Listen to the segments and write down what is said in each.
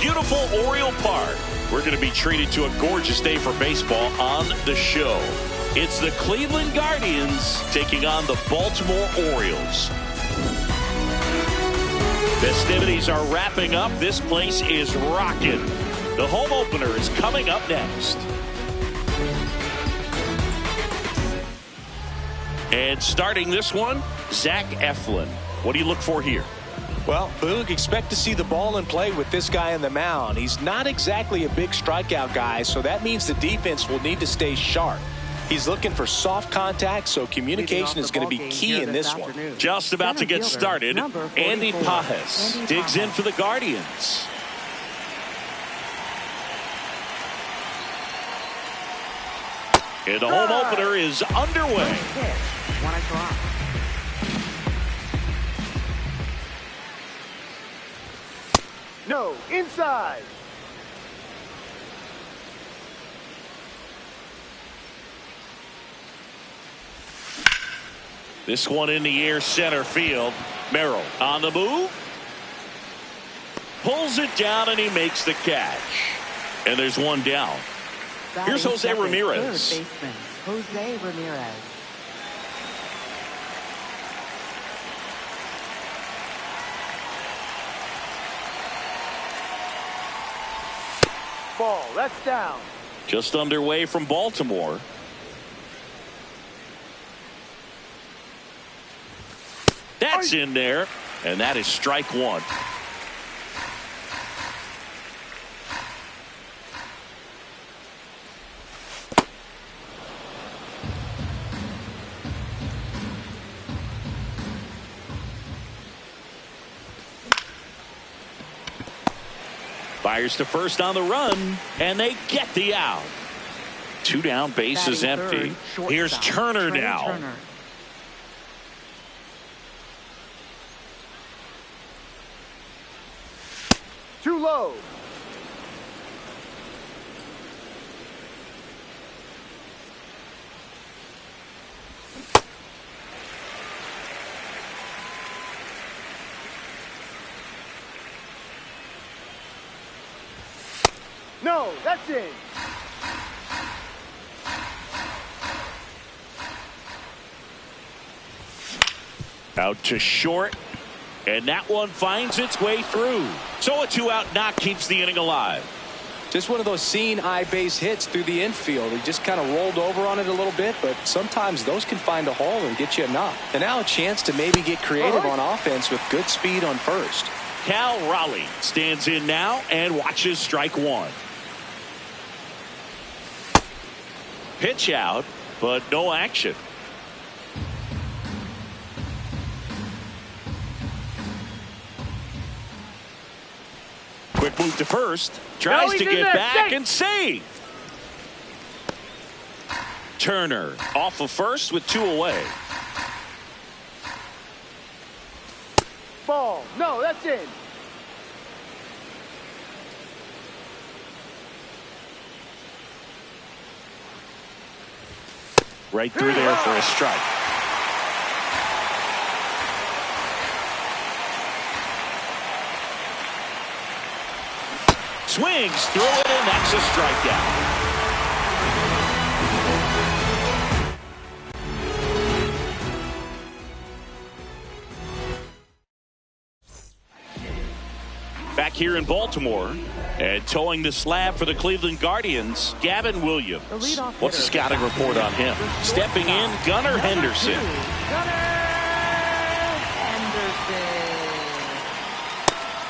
beautiful Oriole Park. We're going to be treated to a gorgeous day for baseball on the show. It's the Cleveland Guardians taking on the Baltimore Orioles. Festivities are wrapping up. This place is rocking. The home opener is coming up next. And starting this one, Zach Eflin. What do you look for here? Well, Boog, expect to see the ball in play with this guy on the mound. He's not exactly a big strikeout guy, so that means the defense will need to stay sharp. He's looking for soft contact, so communication is going to be key in this one. Just about to get started, Andy Pajes digs in for the Guardians. And the home opener is underway. No, inside. This one in the air, center field. Merrill on the move. Pulls it down and he makes the catch. And there's one down. Here's Jose Ramirez. Third baseman, Jose Ramirez. Ball, that's down. Just underway from Baltimore. That's in there, and that is strike one. Fires to first on the run, and they get the out. Two down, base is empty. Here's Turner now. Too low. No, that's in. Out to short, and that one finds its way through. So a two-out knock keeps the inning alive. Just one of those seen eye base hits through the infield. He just kind of rolled over on it a little bit, but sometimes those can find a hole and get you a knock. And now a chance to maybe get creative on offense with good speed on first. Cal Raleigh stands in now and watches strike one. Pitch out, but no action. Quick move to first. Tries to get back and save. Turner off of first with two away. Ball. No, that's in. Right through there for a strike. Swings through it, and that's a strikeout. Back here in Baltimore, and towing the slab for the Cleveland Guardians, Gavin Williams. What's the scouting report on him? Stepping in, Gunnar Henderson.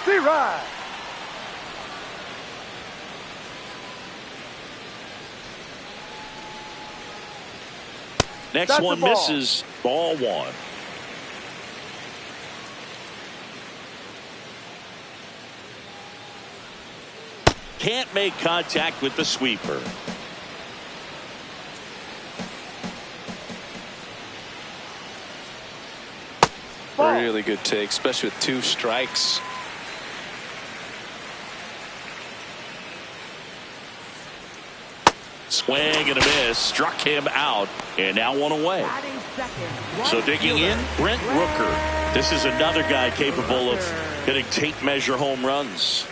C-Ride. Next one misses, ball one. Can't make contact with the sweeper. Really good take, especially with two strikes. Swing and a miss, struck him out, and now one away. So digging in, Brent Rooker. This is another guy capable of hitting tape measure home runs.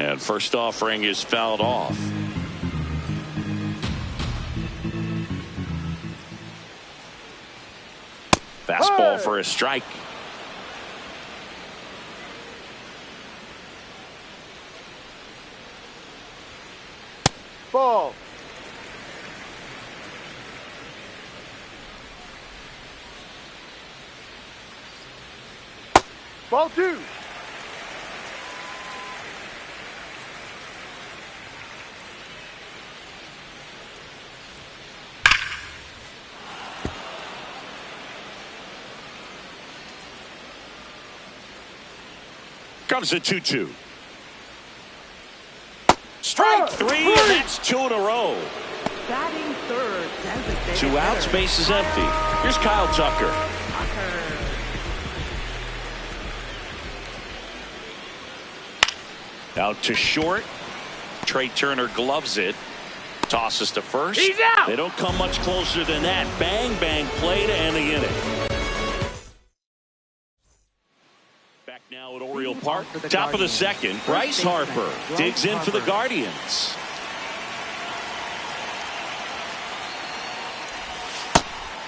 And first offering is fouled off. Fastball for a strike. Ball. Ball 2. Comes a 2-2. Strike 3, and that's 2 in a row. Batting third. 2 outs, base is empty. Here's Kyle Tucker. Out to short. Trey Turner gloves it. Tosses to first. He's out. They don't come much closer than that. Bang, bang play to end the inning. Back now at Oriole Park. Top of the second. Bryce Harper digs in for the Guardians.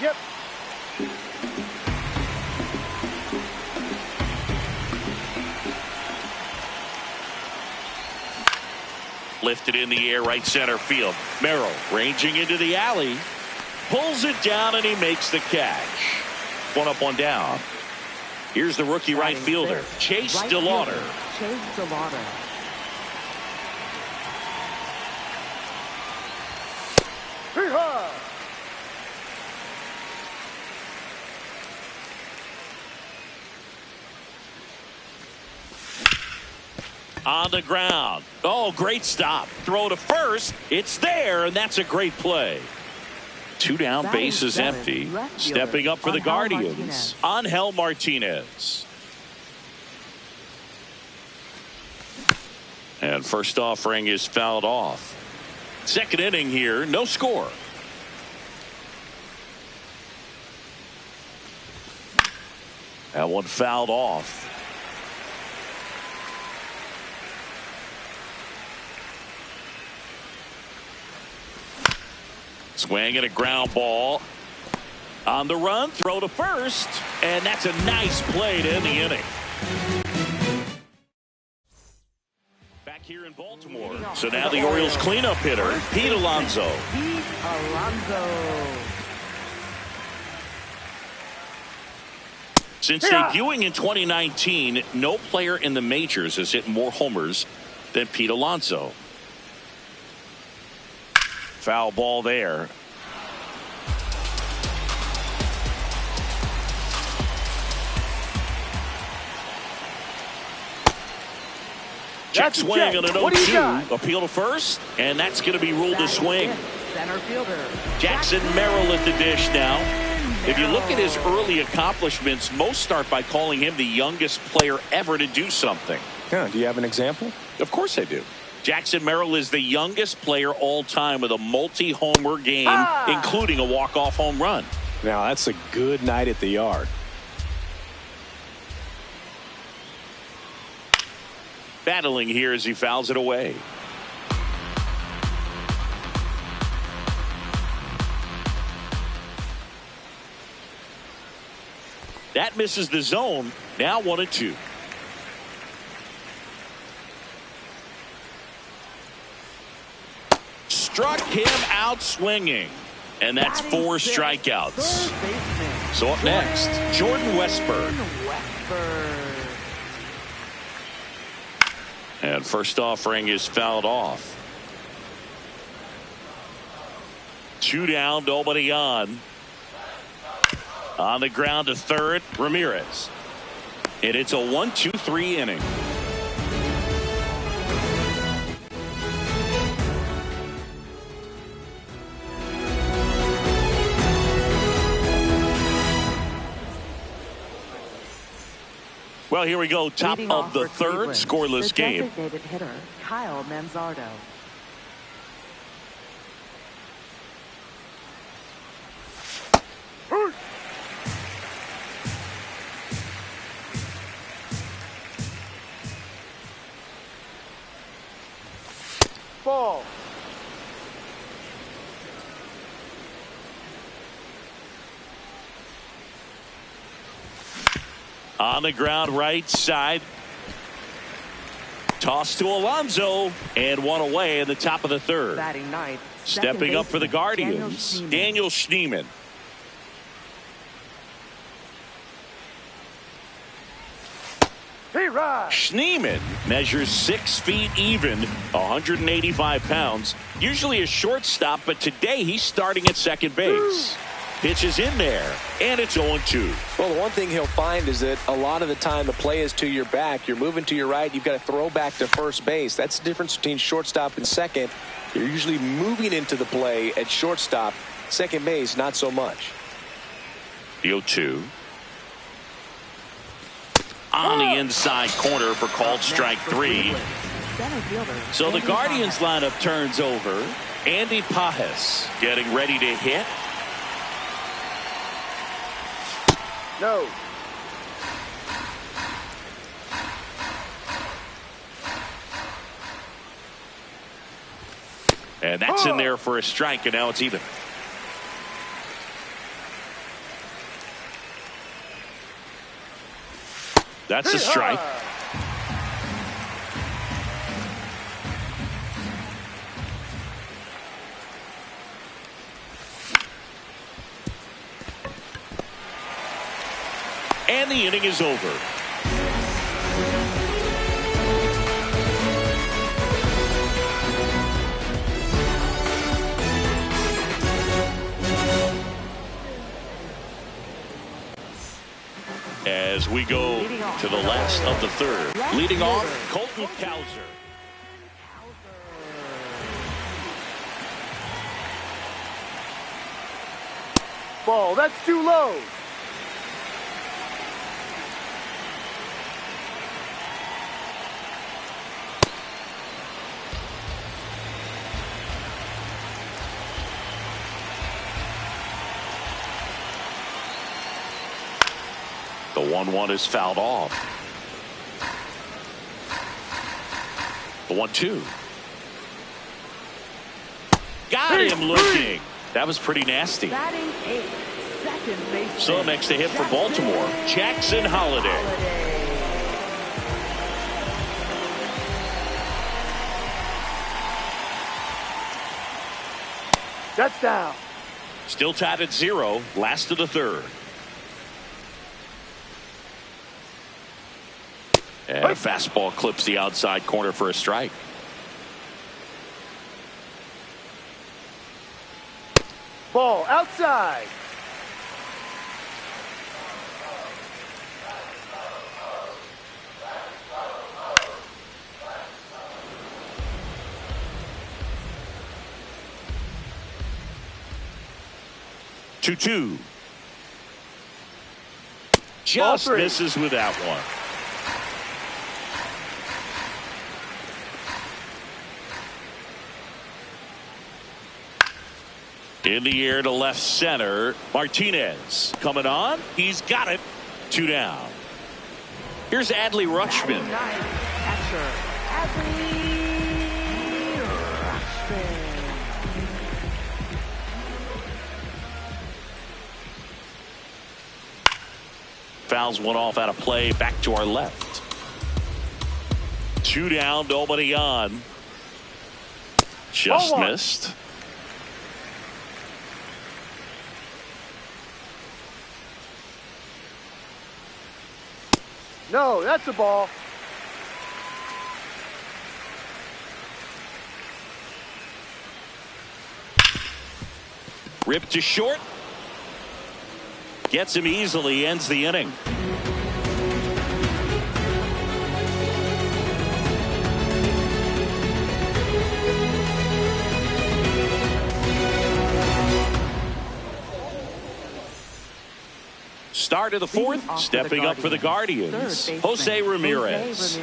Yep. Lifted in the air, right center field. Merrill ranging into the alley. Pulls it down, and he makes the catch. 1 up, 1 down. Here's the rookie right fielder, Chase DeLauder. Hee-haw. On the ground. Oh, great stop. Throw to first. It's there, and that's a great play. 2 down, base is empty. Stepping up for the Guardians, Angel Martinez. And first offering is fouled off. Second inning here, no score. That one fouled off. Swing and a ground ball. On the run, throw to first, and that's a nice play to end the inning. Back here in Baltimore. So now the Orioles cleanup hitter, Pete Alonso. Since debuting in 2019, no player in the majors has hit more homers than Pete Alonso. Foul ball there. Check swing on an 0-2. Appeal to first, and that's going to be ruled a swing. Center fielder Jackson Merrill at the dish now. If you look at his early accomplishments, most start by calling him the youngest player ever to do something. Yeah, do you have an example? Of course I do. Jackson Merrill is the youngest player all time with a multi-homer game, including a walk-off home run. Now, that's a good night at the yard. Battling here as he fouls it away. That misses the zone. Now 1-2. Struck him out swinging. And that's 4 strikeouts. So up next, Jordan Westburg. And first offering is fouled off. 2 down, nobody on. On the ground to third, Ramirez. And it's a 1-2-3 inning. Well, here we go. Top of the third, scoreless game. Designated hitter, Kyle Manzardo. On the ground right side. Toss to Alonso, and one away in the top of the third. Batting ninth. Stepping up for the Guardians, Daniel Schneemann. Schneemann measures 6 feet even, 185 pounds. Usually a shortstop, but today he's starting at second base. Pitch is in there, and it's 0-2. Well, the one thing he'll find is that a lot of the time the play is to your back. You're moving to your right. You've got to throw back to first base. That's the difference between shortstop and second. You're usually moving into the play at shortstop. Second base, not so much. The 0-2. On the inside corner for called strike 3. So the Guardians lineup turns over. Andy Pajes getting ready to hit. No. And that's in there for a strike, and now it's even. That's a strike. And the inning is over. As we go to the last of the third. Leading off, Colton Cowser. Ball, that's too low. The 1-1 is fouled off. The 1-2. Got him looking. That was pretty nasty. Batting eighth, second base. So next to hit for Baltimore, Jackson Holliday. That's down. Still tied at 0, last of the third. And a fastball clips the outside corner for a strike. Ball outside. Two. Just misses with that one. In the air to left center. Martinez coming on. He's got it. 2 down. Here's Adley Rutschman. Fouls one off out of play. Back to our left. 2 down. Nobody on. Just missed. No, that's a ball. Ripped to short. Gets him easily. Ends the inning. Start of the fourth, stepping up for the Guardians, Jose Ramirez.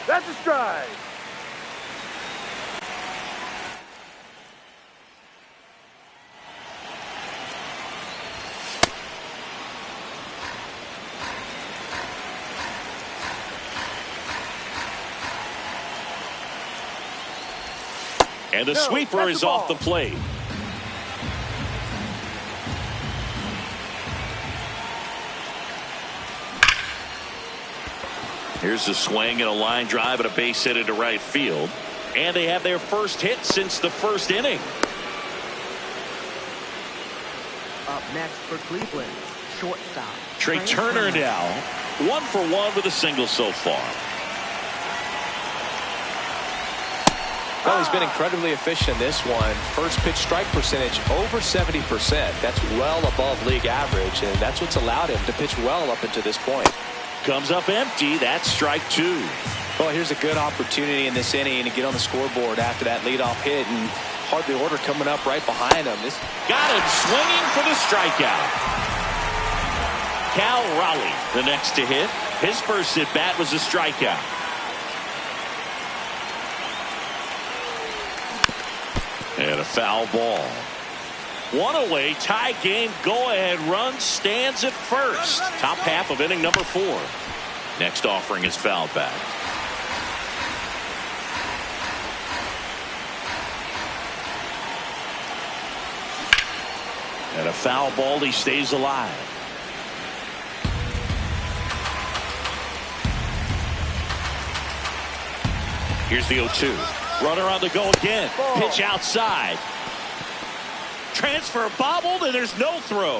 That's a strike. And the sweeper is off the plate. Here's a swing and a line drive and a base hit into right field. And they have their first hit since the first inning. Up next for Cleveland, shortstop Trey Turner now 1 for 1 with a single so far. Well, he's been incredibly efficient in this one. First pitch strike percentage over 70%. That's well above league average, and that's what's allowed him to pitch well up until this point. Comes up empty. That's strike 2. Well, here's a good opportunity in this inning to get on the scoreboard after that leadoff hit, and hardly order coming up right behind him. This got him swinging for the strikeout. Cal Raleigh, the next to hit. His first at bat was a strikeout. And a foul ball. One away, tie game, go-ahead run stands at first. Top half of inning number 4. Next offering is fouled back. And a foul ball, he stays alive. Here's the 0-2. Runner on the go again. Ball. Pitch outside. Transfer bobbled, and there's no throw.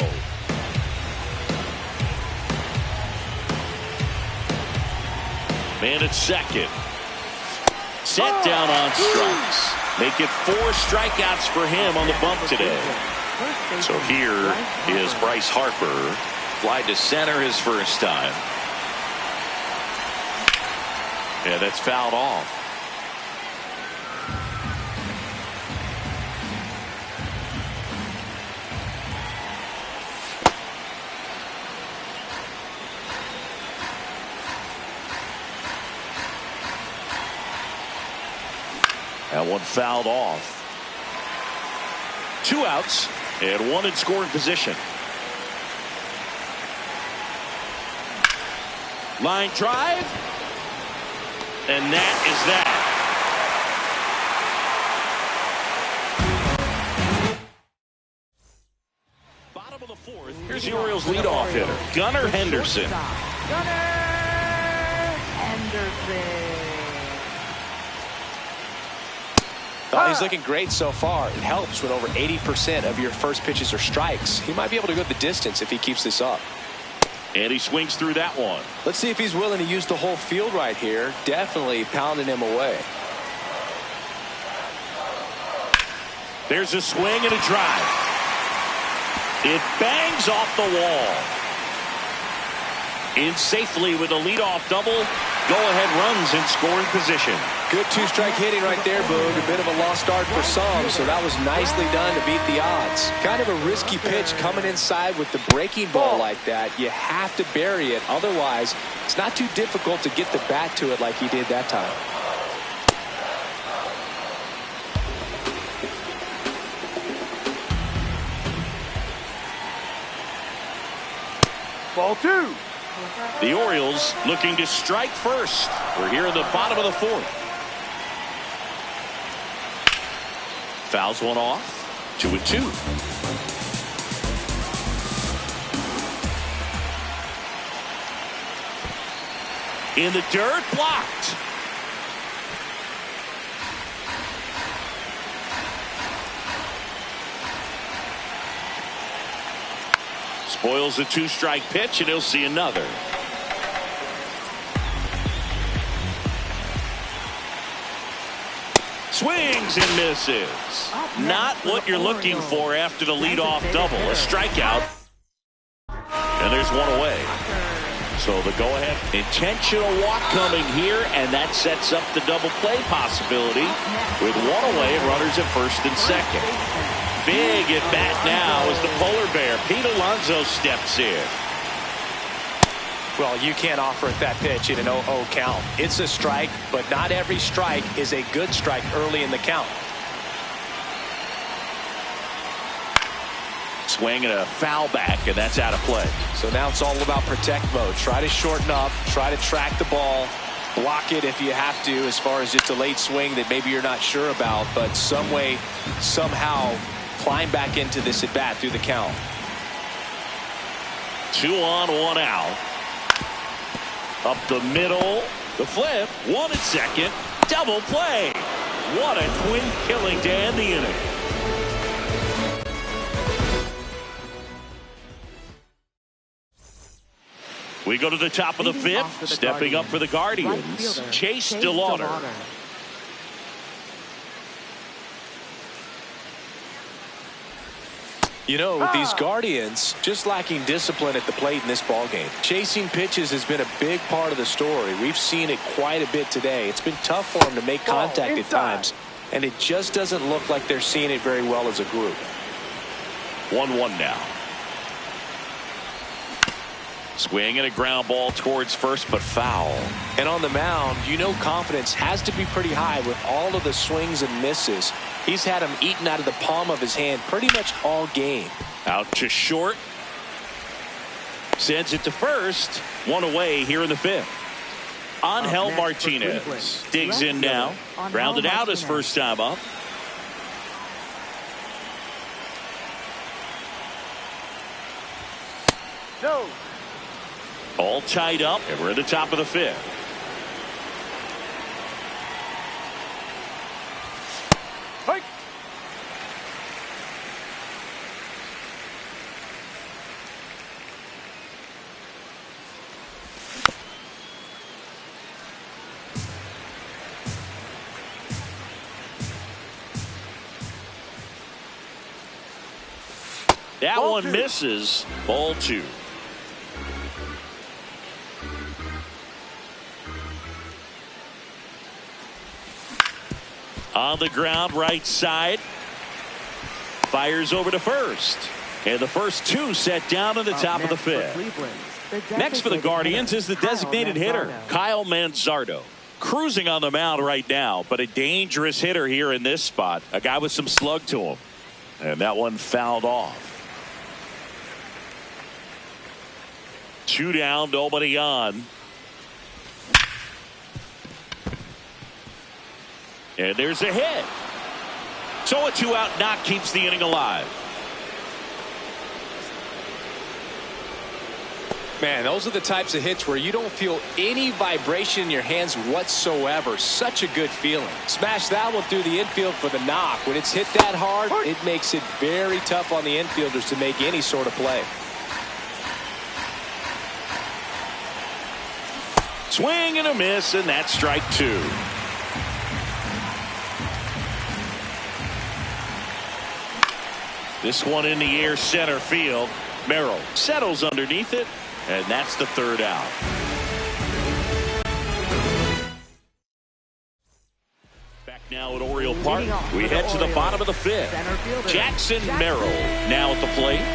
Man at second. Set down on strikes. Make it 4 strikeouts for him on the bump today. So here is Bryce Harper. Fly to center his first time. Yeah, that's fouled off. That one fouled off. 2 outs and 1 in scoring position. Line drive. And that is that. Bottom of the 4th. Here's the Orioles leadoff hitter, Gunnar Henderson. Gunnar Henderson. Well, he's looking great so far. It helps when over 80% of your first pitches are strikes. He might be able to go the distance if he keeps this up. And he swings through that one. Let's see if he's willing to use the whole field right here. Definitely pounding him away. There's a swing and a drive. It bangs off the wall. In safely with a leadoff double. Go-ahead runs in scoring position. Good 2-strike hitting right there, Boog. A bit of a lost start for some, so that was nicely done to beat the odds. Kind of a risky pitch coming inside with the breaking ball like that. You have to bury it. Otherwise, it's not too difficult to get the bat to it like he did that time. Ball 2. The Orioles looking to strike first. We're here in the bottom of the 4th. Fouls one off. 2-2. In the dirt, blocked. Spoils a 2-strike pitch, and he'll see another. Swings and misses. Not what you're looking for after the leadoff double. A strikeout. And there's one away. So the go-ahead intentional walk coming here, and that sets up the double play possibility with one away and runners at first and second. Big at bat now as the polar bear, Pete Alonso, steps in. Well, you can't offer it that pitch in an 0-0 count. It's a strike, but not every strike is a good strike early in the count. Swing and a foul back, and that's out of play. So now it's all about protect mode. Try to shorten up, try to track the ball, block it if you have to, as far as just a late swing that maybe you're not sure about, but some way, somehow climb back into this at bat through the count. 2 on, 1 out. Up the middle. The flip, 1 at second, double play. What a twin killing to end the inning. We go to the top of the fifth. Stepping up for the Guardians, Chase DeLauder. You know, these Guardians just lacking discipline at the plate in this ballgame. Chasing pitches has been a big part of the story. We've seen it quite a bit today. It's been tough for them to make contact at times, and it just doesn't look like they're seeing it very well as a group. 1-1 now. Swing and a ground ball towards first, but foul. And on the mound, you know confidence has to be pretty high with all of the swings and misses. He's had them eaten out of the palm of his hand pretty much all game. Out to short. Sends it to first. 1 away here in the fifth. Angel Martinez digs in now. Grounded out his first time up. No. All tied up, and we're at the top of the fifth. Fight. That Ball one 2. misses. Ball 2. On the ground, right side. Fires over to first. And the first 2 set down in the top of the fifth. Next for the Guardians is the designated hitter, Kyle Manzardo. Cruising on the mound right now, but a dangerous hitter here in this spot. A guy with some slug to him. And that one fouled off. 2 down, nobody on. And there's a hit. So a 2-out knock keeps the inning alive. Man, those are the types of hits where you don't feel any vibration in your hands whatsoever. Such a good feeling. Smash that one through the infield for the knock. When it's hit that hard, it makes it very tough on the infielders to make any sort of play. Swing and a miss, and that's strike 2. This one in the air, center field. Merrill settles underneath it, and that's the 3rd out. Back now at Oriole Park, we head to the bottom of the 5th. Jackson Merrill now at the plate.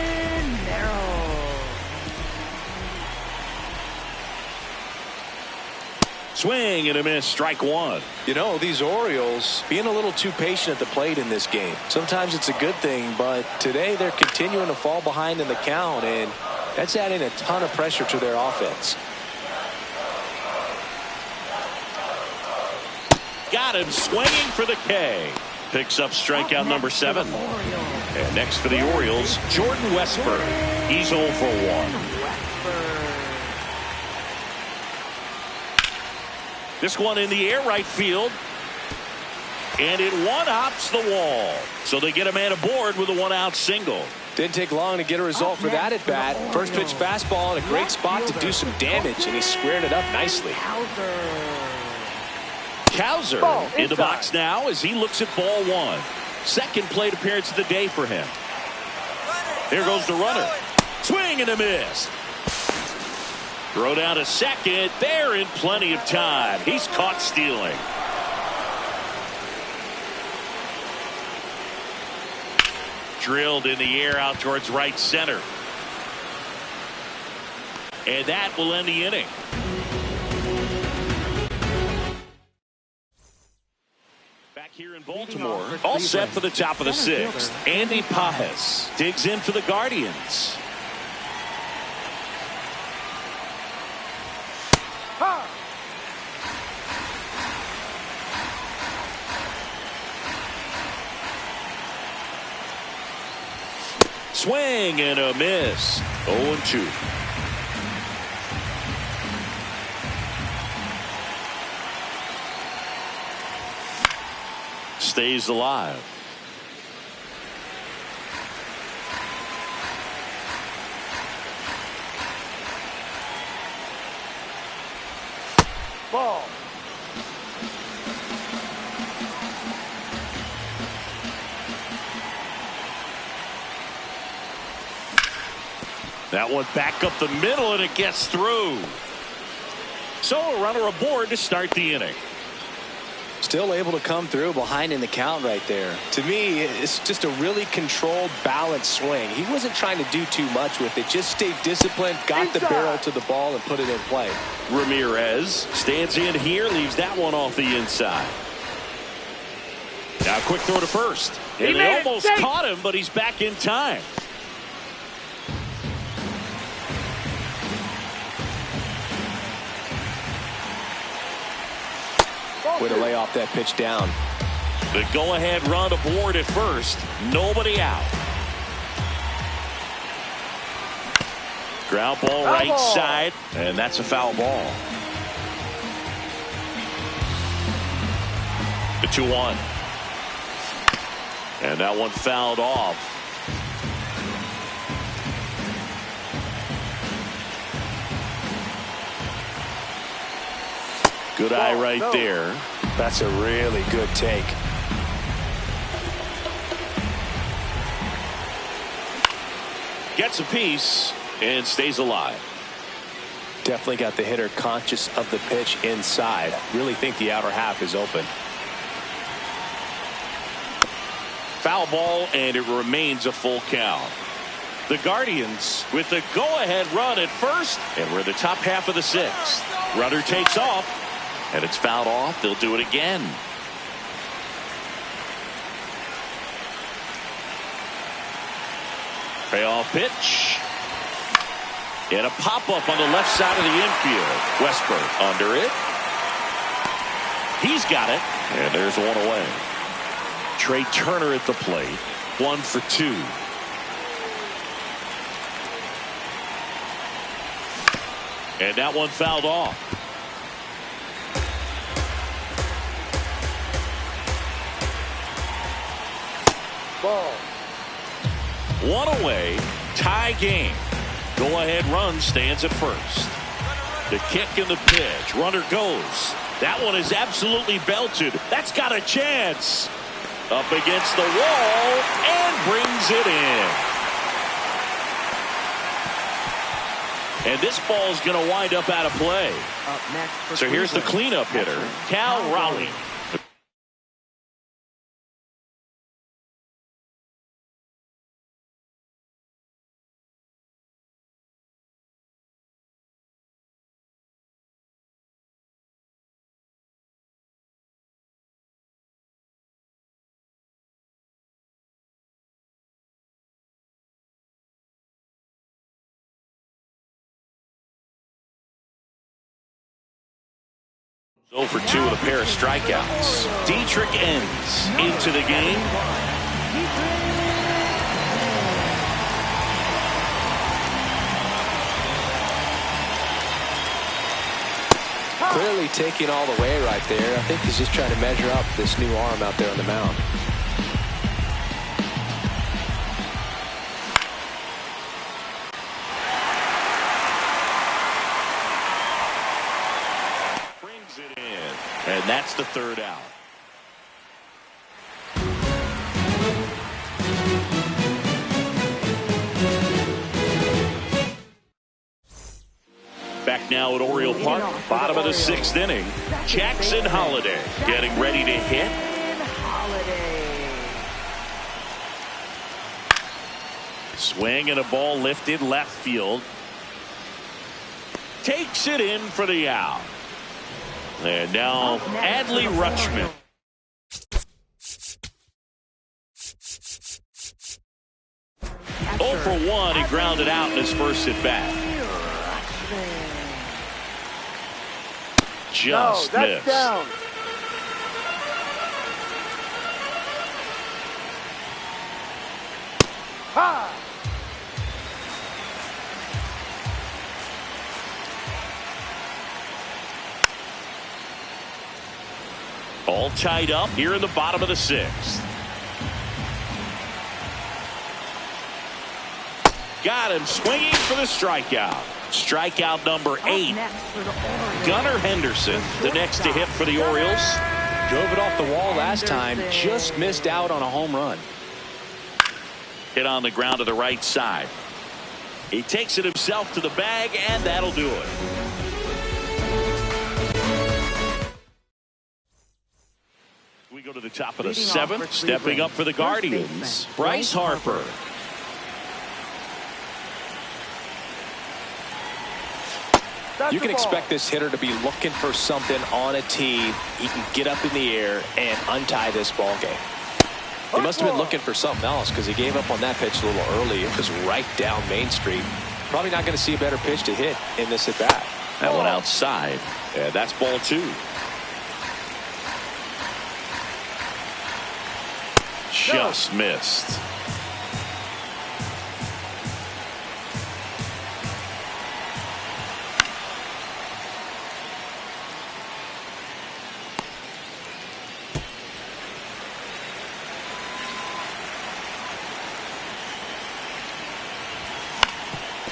Swing and a miss, strike 1. You know, these Orioles being a little too patient at the plate in this game. Sometimes it's a good thing, but today they're continuing to fall behind in the count, and that's adding a ton of pressure to their offense. Got him swinging for the K. Picks up strikeout number 7. And next for the Orioles, Jordan Westburg. He's 0 for 1. This one in the air, right field. And it one-hops the wall. So they get a man aboard with a 1-out single. Didn't take long to get a result for that at bat. First pitch fastball in a great spot to do some damage, and he squared it up nicely. Cowser in the box now as he looks at ball 1. Second plate appearance of the day for him. Here goes the runner. Swing and a miss. Throw down to second. They're in plenty of time. He's caught stealing. Drilled in the air out towards right center. And that will end the inning. Back here in Baltimore, all set for the top of the 6th. Andy Pajes digs in for the Guardians. Swing and a miss. 0-2. stays alive. Ball. That one back up the middle, and it gets through. So a runner aboard to start the inning. Still able to come through behind in the count right there. To me, it's just a really controlled, balanced swing. He wasn't trying to do too much with it. Just stayed disciplined, got the barrel to the ball, and put it in play. Ramirez stands in here, leaves that one off the inside. Now quick throw to first. And they almost caught him, but he's back in time. Way to lay off that pitch down. The go-ahead run aboard at first. Nobody out. Ground ball right side, and that's a foul ball. The 2-1. And that one fouled off. Good eye right there. That's a really good take. Gets a piece and stays alive. Definitely got the hitter conscious of the pitch inside. Really think the outer half is open. Foul ball, and it remains a full count. The Guardians with the go-ahead run at first, and we're in the top half of the sixth. Runner takes off, and it's fouled off. They'll do it again. Payoff pitch. And a pop-up on the left side of the infield. Westburg under it. He's got it, and there's one away. Trey Turner at the plate. 1 for 2. And that one fouled off. Ball. One away. Tie game. Go-ahead run stands at first. The kick and the pitch. Runner goes. That one is absolutely belted. That's got a chance. Up against the wall and brings it in. And this ball is going to wind up out of play. Up next for So here's the Cleveland. cleanup hitter, Cal Raleigh. Over 2 with a pair of strikeouts. Dietrich ends into the game. Clearly taking all the way right there. I think he's just trying to measure up this new arm out there on the mound. Brings it in. And that's the third out. Back now at Oriole Park, bottom of the 6th inning. Jackson Holliday getting ready to hit. Swing and a ball lifted left field. Takes it in for the out. And now Adley Rutschman. Oh for 1, he grounded out in his first at bat. Just that's missed. down. Ha! All tied up here in the bottom of the 6th. Got him swinging for the strikeout. Strikeout number 8. Gunnar Henderson, the next to hit for the Orioles. Drove it off the wall last time. Just missed out on a home run. Hit on the ground to the right side. He takes it himself to the bag, and that'll do it. We go to the top of the 7th. Stepping up for the Guardians, Bryce Harper. You can expect this hitter to be looking for something on a tee. He can get up in the air and untie this ball game. He must have been looking for something else because he gave up on that pitch a little early. It was right down Main Street. Probably not going to see a better pitch to hit in this at bat. That one outside. Yeah, that's ball 2. Just missed.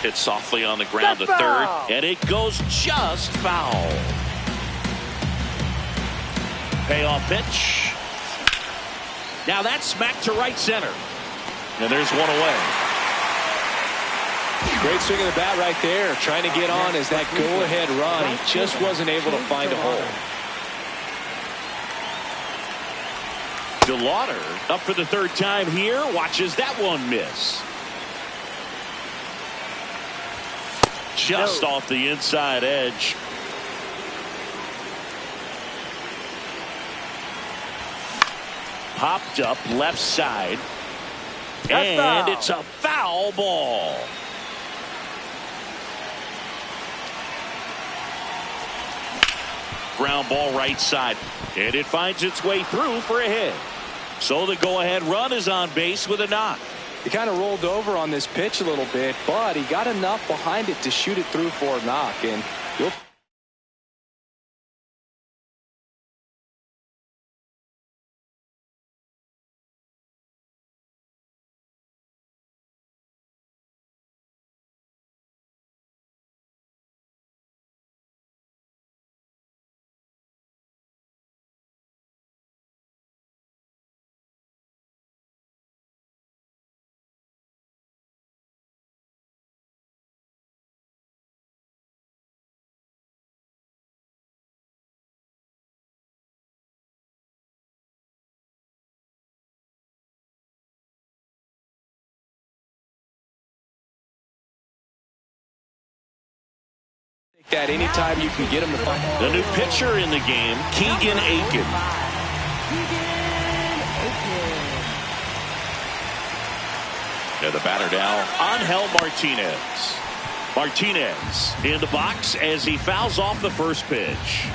Hit softly on the ground to third, and it goes just foul. Payoff pitch. Now that's smacked to right center. And there's one away. Great swing of the bat right there. Trying to get on as that go-ahead run. He just wasn't able to find a hole. DeLauder up for the 3rd time here. Watches that one miss. Just off the inside edge. Popped up left side. And it's a foul ball. Ground ball right side. And it finds its way through for a hit. So the go-ahead run is on base with a knock. He kind of rolled over on this pitch a little bit, but he got enough behind it to shoot it through for a knock. And you'll that anytime you can get him to find. The new pitcher in the game, Keegan Aiken. And the batter now, Angel Martinez. Martinez in the box as he fouls off the first pitch.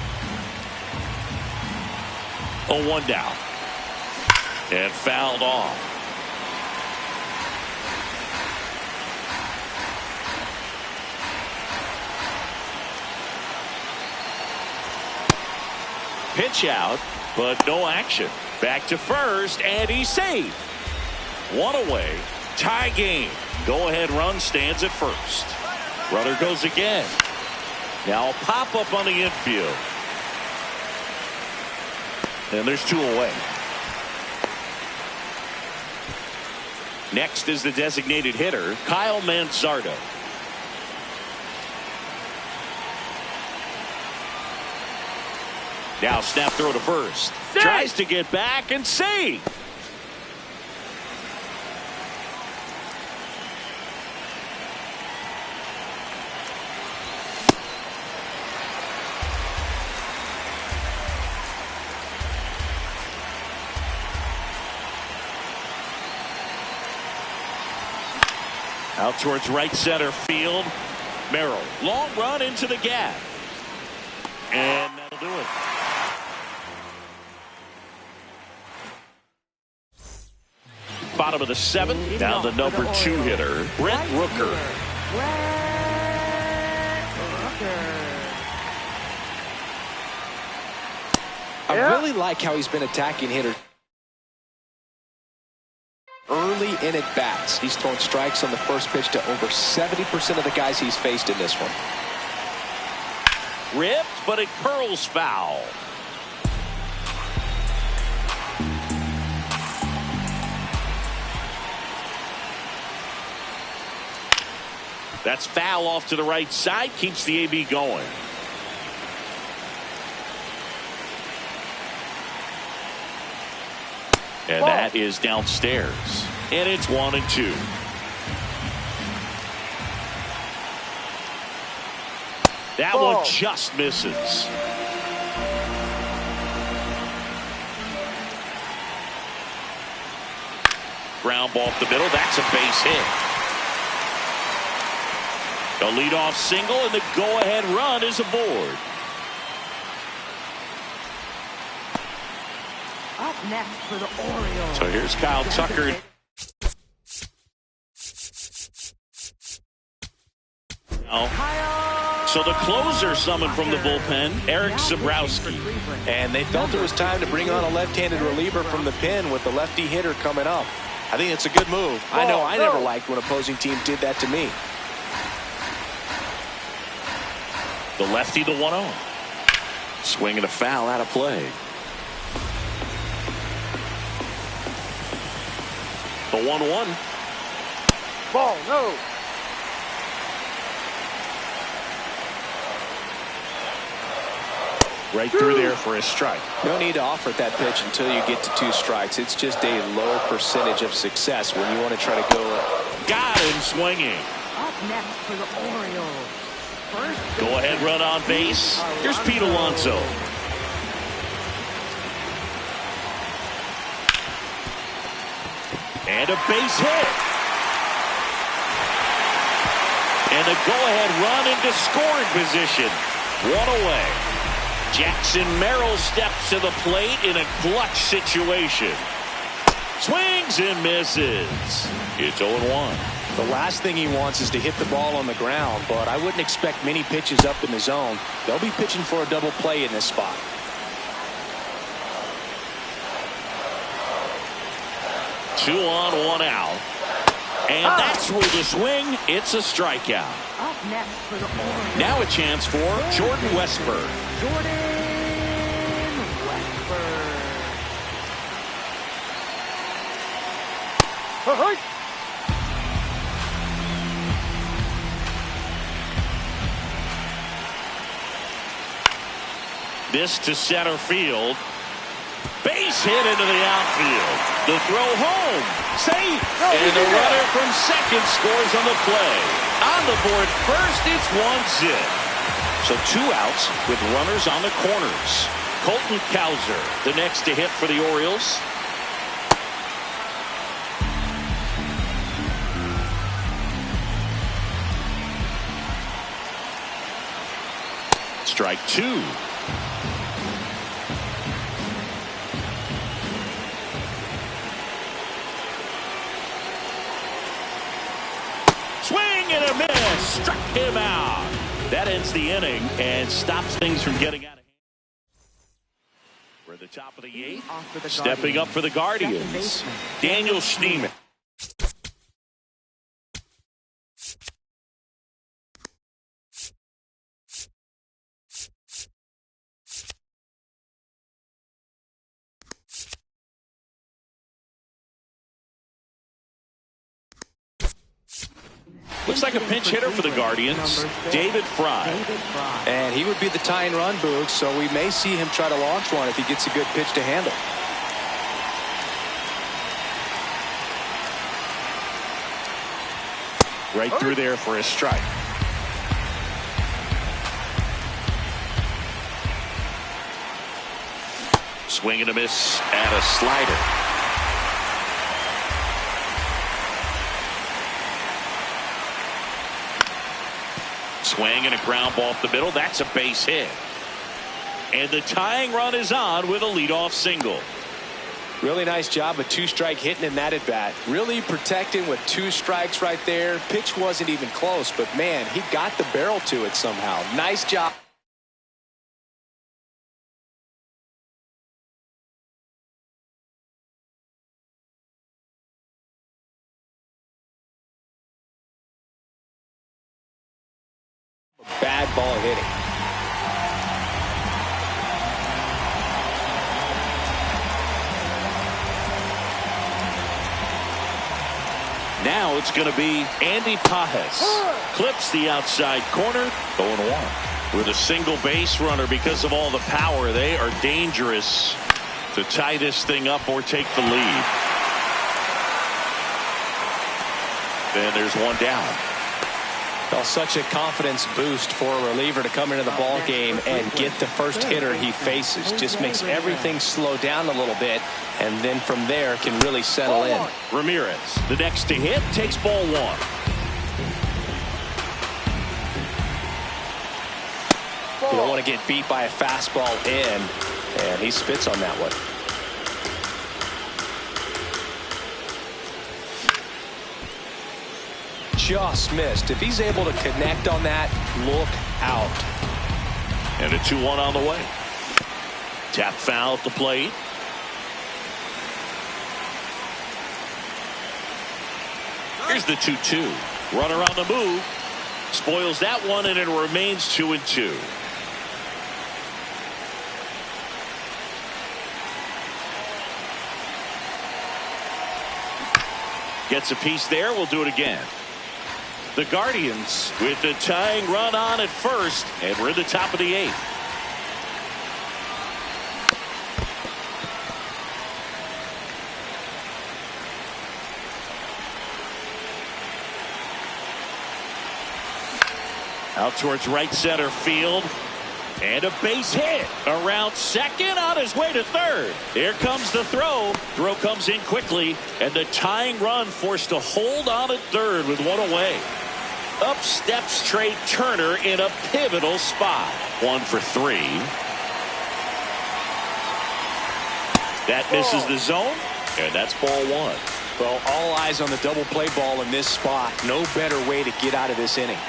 0-1 down. And fouled off. Pitch out, but no action. Back to first, and he's safe. One away. Tie game. Go-ahead run stands at first. Runner goes again. Now a pop-up on the infield. And there's 2 away. Next is the designated hitter, Kyle Manzardo. Now snap throw to first. Tries to get back and save. Out towards right center field. Merrill. Long run into the gap. And that'll do it. Bottom of the 7th. Now the number 2 hitter, Brent Rooker. really like how he's been attacking hitters early in at bats. He's thrown strikes on the first pitch to over 70% of the guys he's faced in this one. Ripped, but it curls foul. That's foul off to the right side. Keeps the AB going. And that is downstairs. And it's 1-2. That one just misses. Ground ball up the middle. That's a base hit. The leadoff single, and the go-ahead run is aboard. Up next for the Orioles. So here's Kyle Tucker. So the closer summoned from the bullpen, Eric Zabrowski. And they felt it was time to bring on a left-handed reliever from the pen with the lefty hitter coming up. I think it's a good move. I know I never liked when opposing teams did that to me. The lefty, the 1-0. Swinging a foul out of play. The 1-1. Ball, no. Right through there for a strike. No need to offer that pitch until you get to 2 strikes. It's just a low percentage of success when you want to try to go. Got him swinging. Up next for the Orioles. First Go ahead run on base. Here's Pete Alonso. And a base hit. And a go-ahead run into scoring position. 1 away. Jackson Merrill steps to the plate in a clutch situation. Swings and misses. It's 0-1. The last thing he wants is to hit the ball on the ground, but I wouldn't expect many pitches up in the zone. They'll be pitching for a double play in this spot. Two on, 1 out. And that's where the swing. It's a strikeout. up next for the Orioles. Now a chance for Jordan Westburg. Jordan Westburg. This to center field. Base hit into the outfield. The throw home. Safe. And the runner from second scores on the play. On the board first, it's 1-0. So 2 outs with runners on the corners. Colton Cowser, the next to hit for the Orioles. Strike 2. Swing and a miss. Struck him out. That ends the inning and stops things from getting out of hand. We're at the top of the 8th. Stepping up for the Guardians, Daniel Schneemann. Looks like a pinch hitter for the Guardians, David Fry. And he would be the tying run, Boog, so we may see him try to launch one if he gets a good pitch to handle. Right through there for a strike. Swing and a miss at a slider. Swing and a ground ball up the middle. That's a base hit. And the tying run is on with a leadoff single. Really nice job with 2-strike hitting in that at bat. Really protecting with 2 strikes right there. Pitch wasn't even close, but man, he got the barrel to it somehow. Nice job. bad ball hitting. Now it's going to be Andy Pajes. Clips the outside corner. 0-1. With a single base runner, because of all the power, they are dangerous to tie this thing up or take the lead. Then there's one down. Well, such a confidence boost for a reliever to come into the ball game and get the first hitter he faces. Just makes everything slow down a little bit, and then from there can really settle in. Ramirez, the next to hit, takes ball one. You don't want to get beat by a fastball in, and he spits on that one. Just missed. If he's able to connect on that, look out. And a 2-1 on the way. Tap foul at the plate. Here's the 2-2. Runner on the move. Spoils that one, and it remains 2-2. Gets a piece there. We'll do it again. The Guardians with the tying run on at first, and we're in the top of the 8th. Out towards right center field. And a base hit around second, on his way to third. Here comes the throw. Throw comes in quickly, and the tying run forced to hold on at third with one away. Up steps Trey Turner in a pivotal spot. 1 for 3. That misses the zone, and that's ball one. Well, all eyes on the double play ball in this spot. No better way to get out of this inning.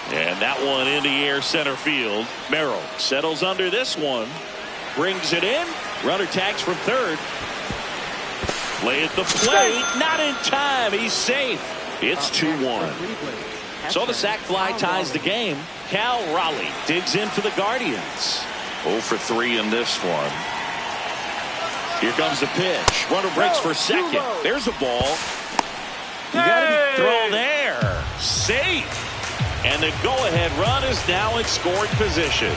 And that one in the air center field. Merrill settles under this one. Brings it in. Runner tags from third. Play at the plate. Not in time. He's safe. It's 2-1. So the sac fly ties the game. Cal Raleigh digs in for the Guardians. 0 for 3 in this one. Here comes the pitch. Runner breaks for second. There's a ball. You got to throw there. Safe. And the go-ahead run is now in scoring position.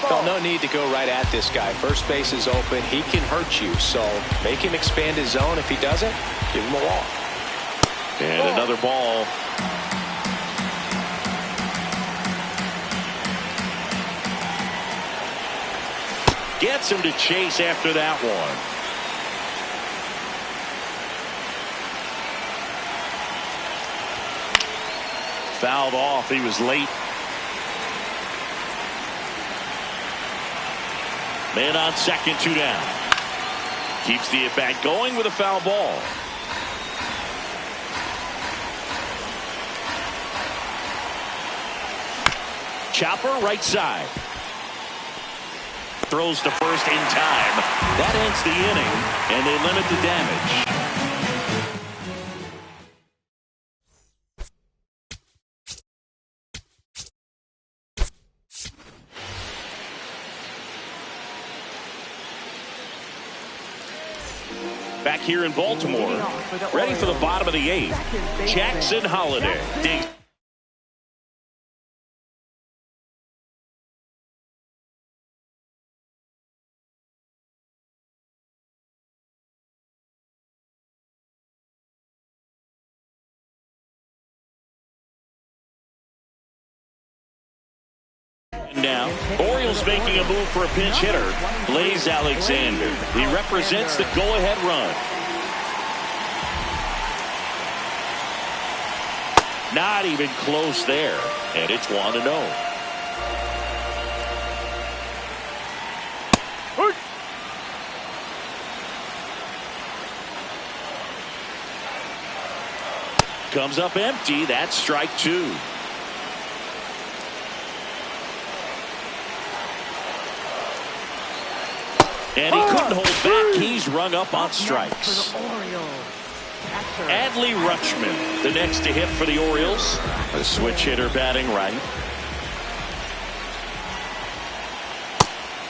Well, no need to go right at this guy. First base is open. He can hurt you, so make him expand his zone. If he doesn't, give him a walk. And another ball. Gets him to chase after that one. Fouled off. He was late. Man on second, 2 down. Keeps the at-bat going with a foul ball. Chopper right side. Throws to first in time. That ends the inning, and they limit the damage. Back here in Baltimore, ready for the bottom of the 8th. Jackson Holliday. Dig. Now, Orioles making a move for a pinch hitter, Blaze Alexander. He represents the go-ahead run. Not even close there, and it's 1-0. Comes up empty. That's strike 2. And he couldn't hold back. He's rung up on strikes. For the Orioles, Adley Rutschman, the next to hit for the Orioles. The switch hitter batting right.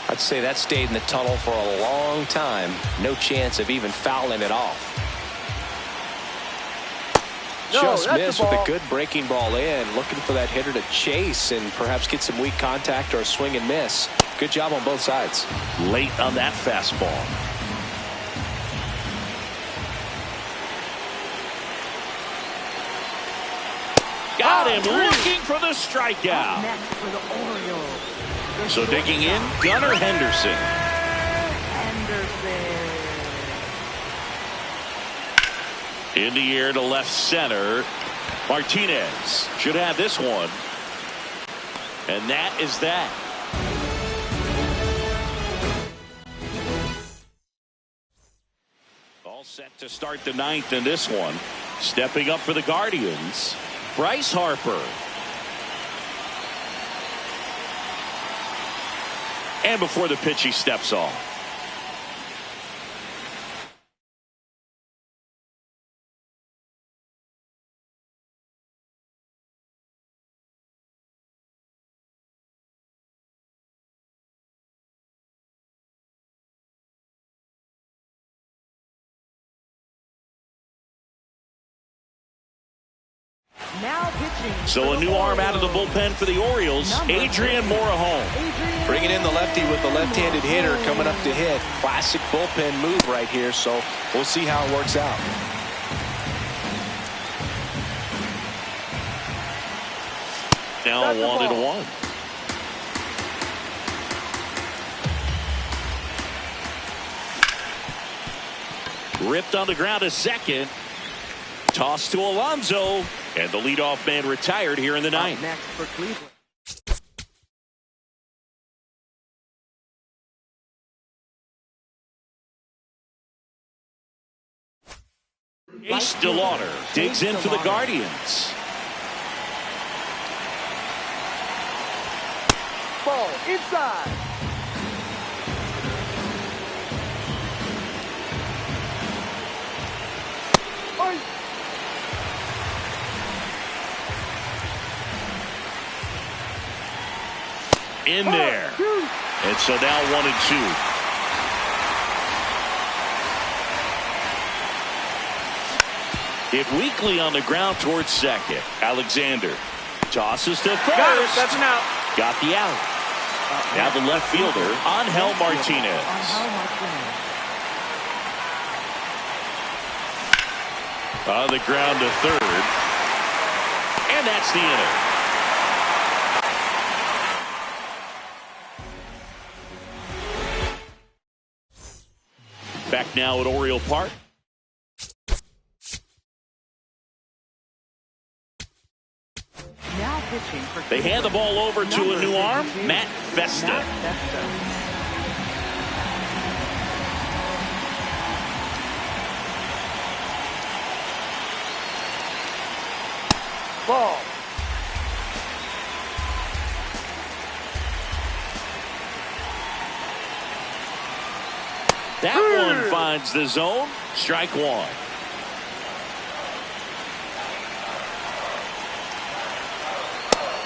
I'd say that stayed in the tunnel for a long time. No chance of even fouling it off. Just missed with a good breaking ball in. Looking for that hitter to chase and perhaps get some weak contact or a swing and miss. Good job on both sides. Late on that fastball. Got him looking for the strikeout. Next for the Orioles. So digging in, Gunnar Henderson. In the air to left center. Martinez should have this one. And that is that. All set to start the ninth in this one. Stepping up for the Guardians, Bryce Harper. And before the pitch, he steps off. Now pitching. So a new arm out of the bullpen for the Orioles, Adrian Morejon. Bringing in the lefty with the left-handed hitter coming up to hit. Classic bullpen move right here, so we'll see how it works out. Now 1-1. Ripped on the ground to second. Toss to Alonso. And the leadoff man retired here in the ninth. Next for Cleveland. Ace DeLauder digs in for the Guardians. Ball inside. In there. And so now 1-2. Hit weakly on the ground towards second. Alexander tosses to first. Got it. That's an out. Got the out. Now the left fielder, Angel Martinez. On the ground to third. And that's the inning. Back now at Oriole Park. Now pitching for They hand the ball over to a new arm, Matt Festa. Ball. That one finds the zone. Strike one.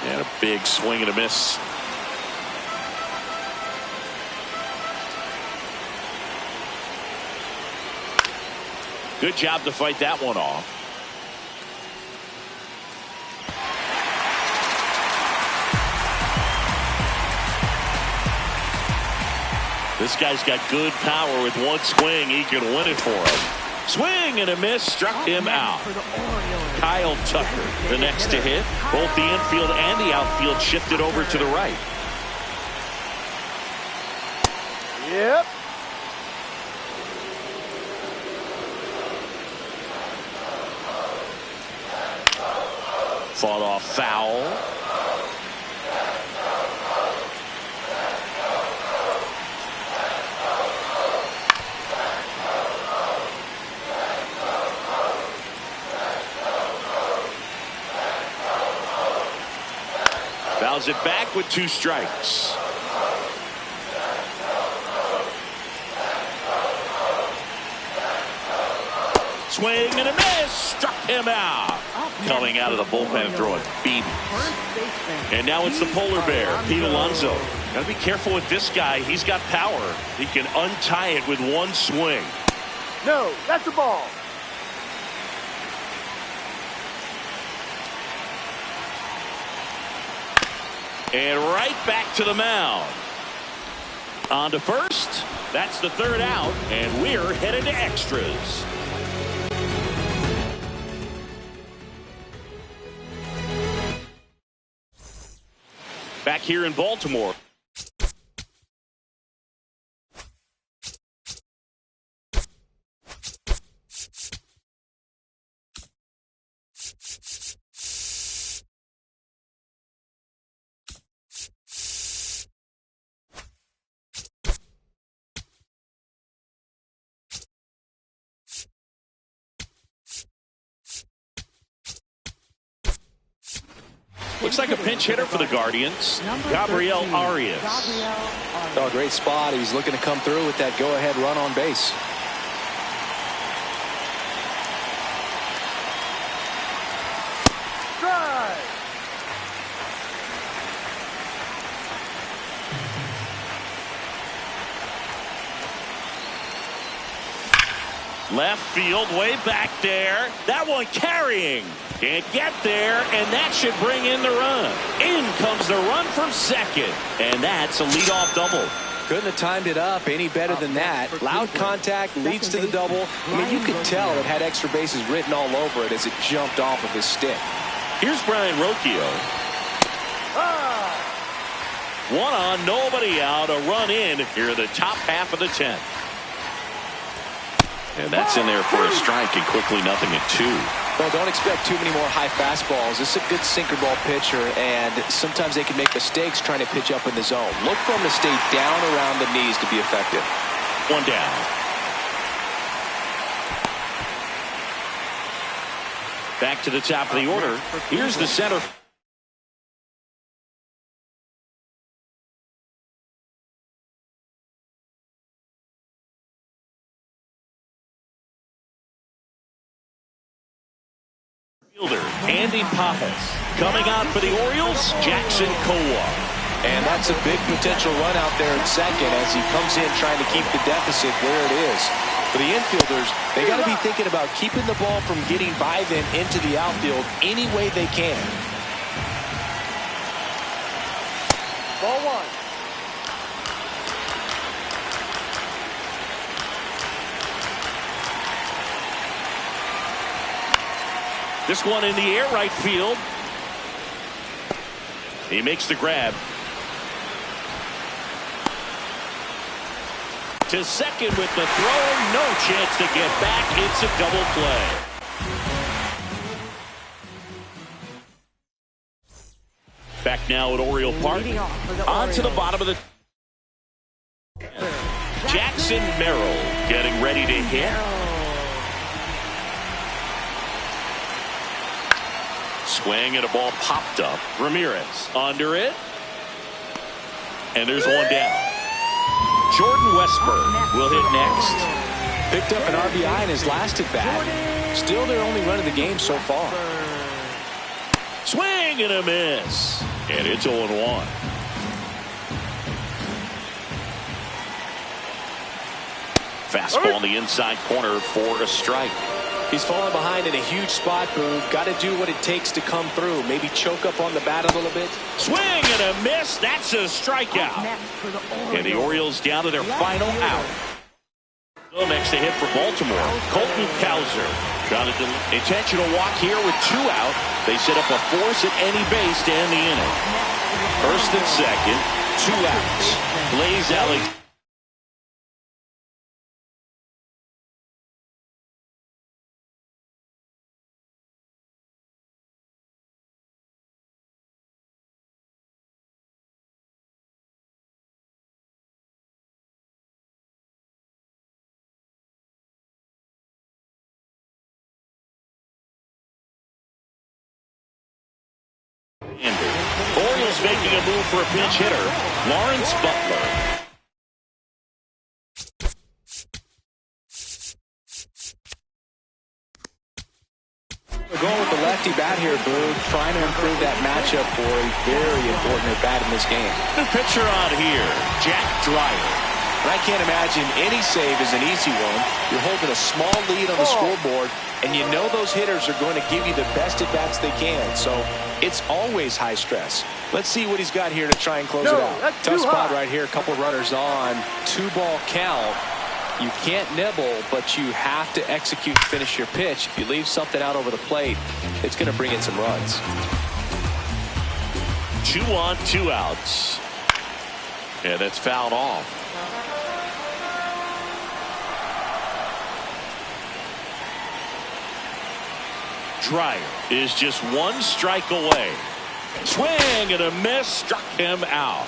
And a big swing and a miss. Good job to fight that one off. This guy's got good power. With one swing, he can win it for him. Swing and a miss, struck him out. Kyle Tucker, the next to hit. Both the infield and the outfield shifted over to the right. Yep. Fought off foul. Fouls it back with 2 strikes. Swing and a miss. Struck him out. Coming out of the bullpen throwing BBs. And now it's the polar bear, Pete Alonso. Got to be careful with this guy. He's got power. He can untie it with one swing. No, that's a ball. And right back to the mound. On to first. That's the third out. And we're headed to extras. Back here in Baltimore. Looks like a pinch hitter for the Guardians, Gabriel Arias. Oh, great spot. He's looking to come through with that go-ahead run on base. Drive. Left field, way back there. That one carrying. Can't get there, and that should bring in the run. In comes the run from second, and that's a leadoff double. Couldn't have timed it up any better than that. Loud contact leads to the double. I mean, you could tell it had extra bases written all over it as it jumped off of his stick. Here's Brian Rocchio. One on, nobody out. A run in here in the top half of the 10th. And that's in there for a strike, and quickly 0-2. Well, don't expect too many more high fastballs. This is a good sinker ball pitcher, and sometimes they can make mistakes trying to pitch up in the zone. Look for him to stay down around the knees to be effective. One down. Back to the top of the order. Here's the center. Andy Pappas. Coming out for the Orioles, Jackson Kowal. And that's a big potential run out there in second as he comes in trying to keep the deficit where it is. For the infielders, they got to be thinking about keeping the ball from getting by them into the outfield any way they can. Ball one. This one in the air, right field. He makes the grab. To second with the throw. No chance to get back. It's a double play. Back now at Oriole Park. On to the bottom of the... Jackson Merrill getting ready to hit. Swing and a ball popped up. Ramirez under it. And there's one down. Jordan Westburg will hit next. Picked up an RBI in his last at bat. Still their only run of the game so far. Swing and a miss. And it's 0-1. Fastball in the inside corner for a strike. He's fallen behind in a huge spot, Boone. Got to do what it takes to come through. Maybe choke up on the bat a little bit. Swing and a miss. That's a strikeout. And the Orioles down to their final out. So next to hit for Baltimore, Colton Cowser. Trying to intentional walk here with 2 out. They set up a force at any base to end the inning. First and second, 2 outs. Blaze Alex. Orioles making a move for a pinch hitter, Lawrence Butler. We're going with the lefty bat here, Boog, trying to improve that matchup for a very important at bat in this game. The pitcher on here, Jack Dreyer. And I can't imagine any save is an easy one. You're holding a small lead on the scoreboard, and you know those hitters are going to give you the best at bats they can. So it's always high stress. Let's see what he's got here to try and close it out. Tough spot right here. A couple runners on. 2-ball count. You can't nibble, but you have to execute and finish your pitch. If you leave something out over the plate, it's going to bring in some runs. 2 on, 2 outs. And that's fouled off. Dreyer is just 1 strike away. Swing and a miss, struck him out.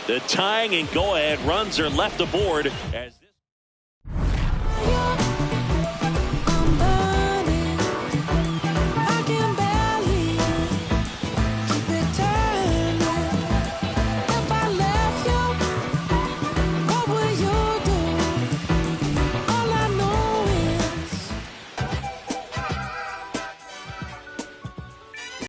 The tying and go-ahead runs are left aboard as